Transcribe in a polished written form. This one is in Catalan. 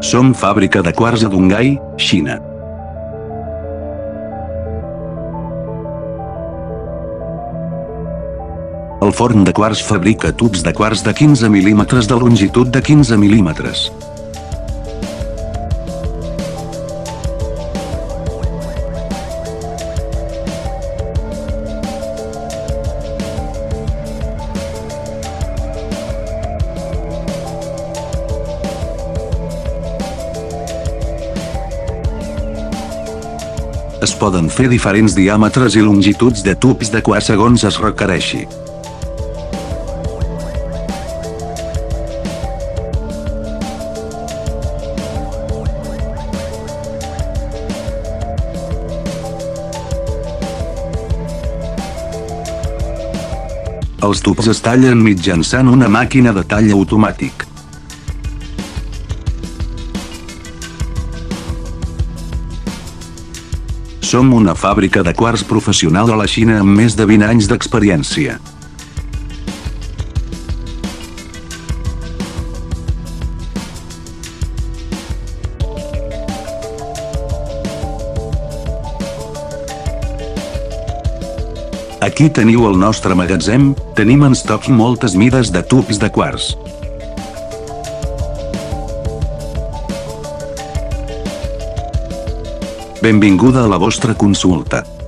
Som fàbrica de quars a Donghai, Xina. El forn de quars fabrica tubs de quars de 15 mil·límetres de longitud de 15 mil·límetres. Es poden fer diferents diàmetres i longituds de tubs de quars segons es requereixi. Els tubs es tallen mitjançant una màquina de tall automàtic. Som una fàbrica de quars professional a la Xina amb més de 20 anys d'experiència. Aquí teniu el nostre magatzem, tenim en stock moltes mides de tubs de quars. Benvinguda a la vostra consulta.